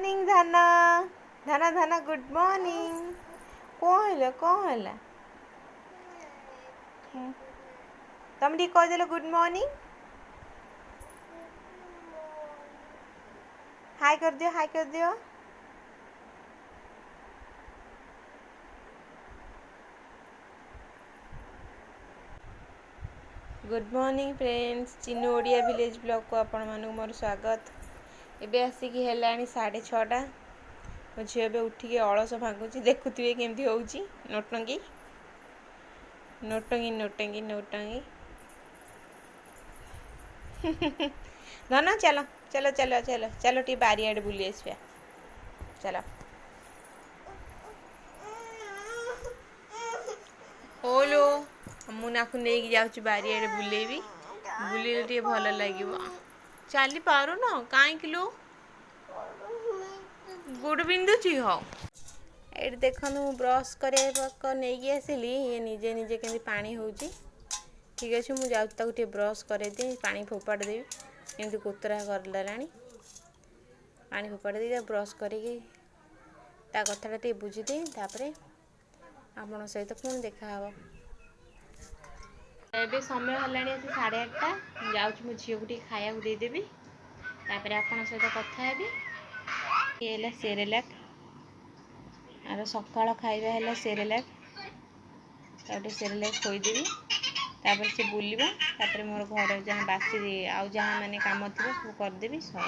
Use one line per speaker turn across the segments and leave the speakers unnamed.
Morning धना धना धना गुड मॉर्निंग कौन है तुम टी कहीदेल गुड मॉर्निंग हाय कर दियो good morning friends Chinnu Odia village blog को आपण मानू मोर स्वागत। एबे आसिकी हेलानी 6:30 मो झील ए उठिकी अलस भांगुची देखुए केमती होउची नोटंगी नोटंगी नोटंगी नोटंगी ना चलो चलो चलो चलो चलो टी बारी आड़े बुली आसवा चलो ओलो मुनाकू नहीं जाऊँ बारी आड़े बुलेबी बुले टे भल लगे चली पार न कहीं लो गुड़ बिंदुची हो ये देखो ब्रश कर नहीं आसली ये निजे निजे के पानी हो ठीक अच्छे मुझे जाऊँ ब्रश कर पानी फोपाड़ देवी एमती कोतरा करदेला पानी फोपाड़ दे ब्रश करी कथा टे बुझीदे आपण सहित पुणी देखा ए समय है 8:30 जाऊँ मो झील को खाया देदेवी तापर आपण सहित कथा है सेरेलैक आर सकाळ खाଇବା है सेरेलैक सेरेलैक खोईदेवी तापर से बुलवा तापर मोर घर जहाँ बासी आउ जहाँ माने काम थी सब करदेवी सर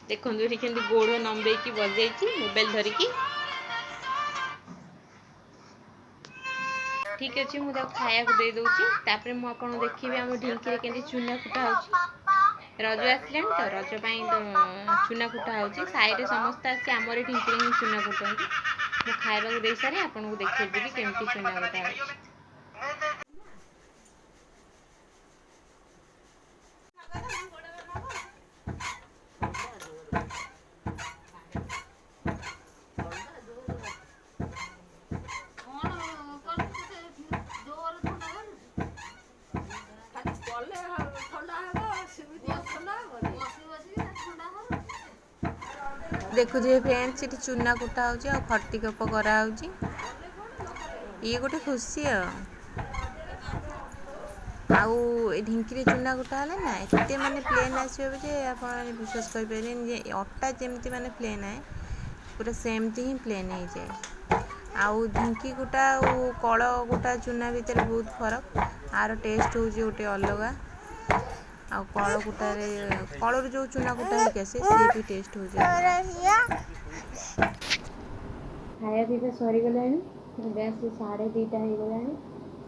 देखो के गोड़ नंबे की बजे मोबाइल धरिकी ठीक अच्छे मुझे खाया दे दूसरी मुझे देखी आम ढिंकी के चूना कुटा हो रज आसला तो रजपाई तो चूना कुटा हो साइड समस्त आसी आमर ढिंकी ही चूना कुटती मुझे खावा दे सारे आपको देखी केमती चूना कुटा हो देखुए फ्रेंड्स ये चूना कुटा हो खटी कप कराऊँ ये गोटे खुशी आउ ढिंकी चूना कुटा है ना एत माने प्लेन आसो आप विश्वास करें अटा जमी माने प्लेन है पूरा सेमती ही प्लेन हो जाए आउ ढिंकी कुटा कल कुटा चूना भितर बहुत फरक आर टेस्ट हूँ गोटे अलग आ कल कुटार कलर जो चूना कुटा होके आसे सी भी टेस्ट हो जाए खाया पीवा सरीगला गैस 2:30 होगला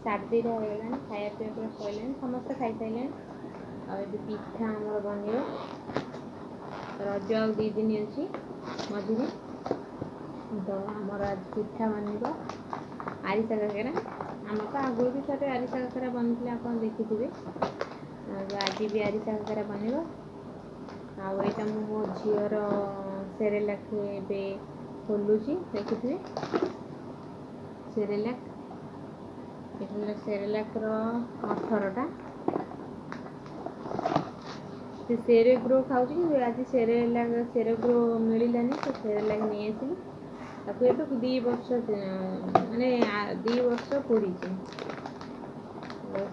2:30 होगला खाया पीवा पूरा सर समस्त खाई सारे आए पिठा आमर बन रज आउ 2 दिन अच्छी मझे तो आमर आज पिठा बन आरिसा काकरा आम तो आगुरी भी थे आरिसा काकरा बनते आप देखिथे आज भी आरिसा काकरा बन आईटा मो झीर सेरेलैक खोलुची देखिए सेरेलैक सेरेलैक 18टा से सेरेग्रो खाऊँ आज सेरेग्रो मिलानी तो सेरेलैक नहीं आसली ताको ये 2 वर्ष माने 2 वर्ष पूरी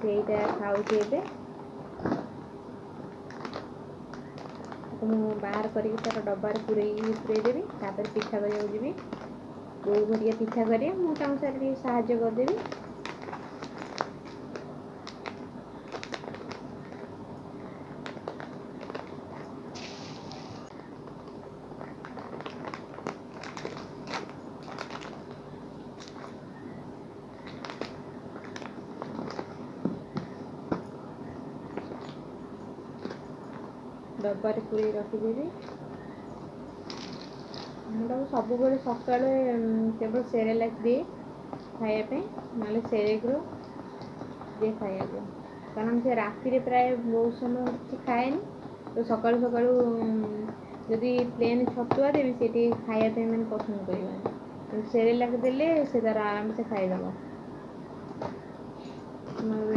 से खाऊे बाहर करके तार डब्बार पूरेदेवी तापर पिठा करी बोऊ घरिया पिठा करें मुझे सारे साहाଯ୍य करदेवी डब्बार पूरे रखिदेवी मुझे सब सका केवल सेरेलैक दिए खायापी ना सेरेग्रो दिए खाया कारण से राति प्राय बहुत समय किसी खाएनि तो सकालू सकालू जदि प्लेन छतुआ देवी से खायापी मैंने पसंद कर सेरेलैक देले से तार आराम से खाईदेव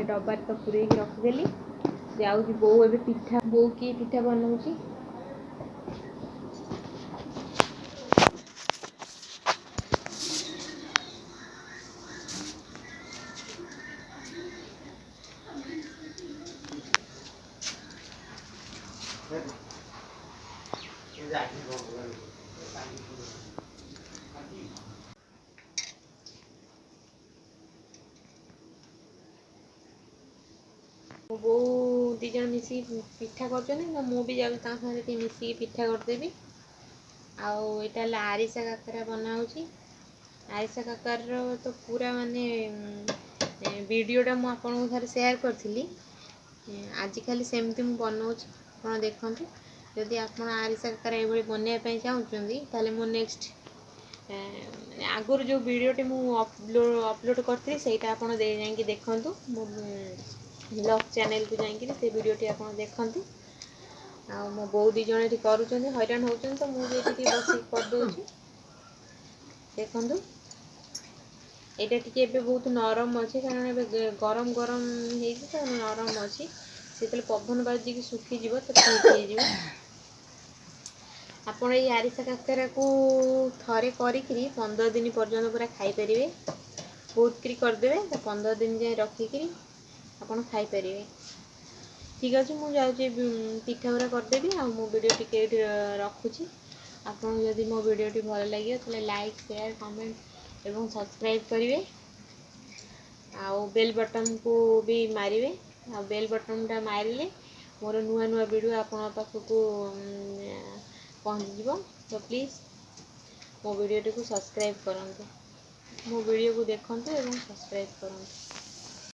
डब्बार तो पूरे रखिदेली जाऊँ बोऊ ए पिठा बोऊ की पिठा बनाऊँगी ମୋ ବୋଉ ଦୁଇ ଜଣ ମିଶିକି ପିଠା କରୁଛନ୍ତି ତ ମୁଁ ବି ଯାଉଛି ତାଙ୍କ ସାଙ୍ଗରେ ଟିକେ ମିଶିକି ପିଠା କରିଦେବି। ଆଉ ଏଇଟା ହେଲା ଆରିସା କାକରା ବନା ହେଉଛି। ଆରିସା କାକରାର ତ ପୁରା ମାନେ ଭିଡ଼ିଓଟା ମୁଁ ଆପଣଙ୍କୁ ଥରେ ସେୟାର କରିଥିଲି। ଆଜିକାଲି ସେମିତି ମୁଁ ବନାଉଛି, ଆପଣ ଦେଖନ୍ତୁ। ଯଦି ଆପଣ ଆରିସା କାକରା ଏଇଭଳି ବନେଇବା ପାଇଁ ଚାହୁଁଛନ୍ତି ତାହେଲେ ମୁଁ ନେକ୍ସଟ ଆଗରୁ ଯେଉଁ ଭିଡ଼ିଓଟି ମୁଁ ଅପଲୋଡ଼ କରିଥିଲି ସେଇଟା ଆପଣ ଯାଇକି ଦେଖନ୍ତୁ। ମୋ ବ୍ଲଗ୍ ଚ୍ୟାନେଲକୁ ଯାଇକିରି ସେ ଭିଡ଼ିଓଟି ଆପଣ ଦେଖନ୍ତୁ। ଆଉ ମୋ ବୋଉ ଦୁଇ ଜଣ ଏଠି କରୁଛନ୍ତି, ହଇରାଣ ହେଉଛନ୍ତି, ତ ମୁଁ ବି ଏଠି ଟିକେ ବସିକି କରିଦେଉଛି। ଦେଖନ୍ତୁ ଏଇଟା ଟିକେ ଏବେ ବହୁତ ନରମ ଅଛି, କାରଣ ଏବେ ଗରମ ଗରମ ହେଇଛି ତ ନରମ ଅଛି। ଯେତେବେଳେ ପବନ ବାଜିକି ଶୁଖିଯିବ ତ ଠିକ୍ ହେଇଯିବ। ଆପଣ ଏଇ ଆରିସା କାକରାକୁ ଥରେ କରିକିରି 15 ଦିନ ପର୍ଯ୍ୟନ୍ତ ପୁରା ଖାଇପାରିବେ। ବହୁତ କରି କରିଦେବେ, ତ 15 ଦିନ ଯାଏ ରଖିକିରି ଆପଣ ଖାଇପାରିବେ। ଠିକ୍ ଅଛି, ମୁଁ ଯାଉଛି ପିଠା ଗୁରା କରିଦେବି। ଆଉ ମୋ ଭିଡ଼ିଓ ଟିକେ ଏଇଠି ରଖୁଛି। ଆପଣଙ୍କୁ ଯଦି ମୋ ଭିଡ଼ିଓଟି ଭଲ ଲାଗିବ ତାହେଲେ ଲାଇକ୍, ସେୟାର, କମେଣ୍ଟ ଏବଂ ସବସ୍କ୍ରାଇବ୍ କରିବେ। ଆଉ ବେଲ୍ ବଟନ୍କୁ ବି ମାରିବେ। ଆଉ ବେଲ୍ ବଟନ୍ଟା ମାରିଲେ ମୋର ନୂଆ ନୂଆ ଭିଡ଼ିଓ ଆପଣଙ୍କ ପାଖକୁ ପହଞ୍ଚିଯିବ। ତ ପ୍ଲିଜ୍ ମୋ ଭିଡ଼ିଓଟିକୁ ସବସ୍କ୍ରାଇବ୍ କରନ୍ତୁ। ମୋ ଭିଡ଼ିଓକୁ ଦେଖନ୍ତୁ ଏବଂ ସବସ୍କ୍ରାଇବ୍ କରନ୍ତୁ।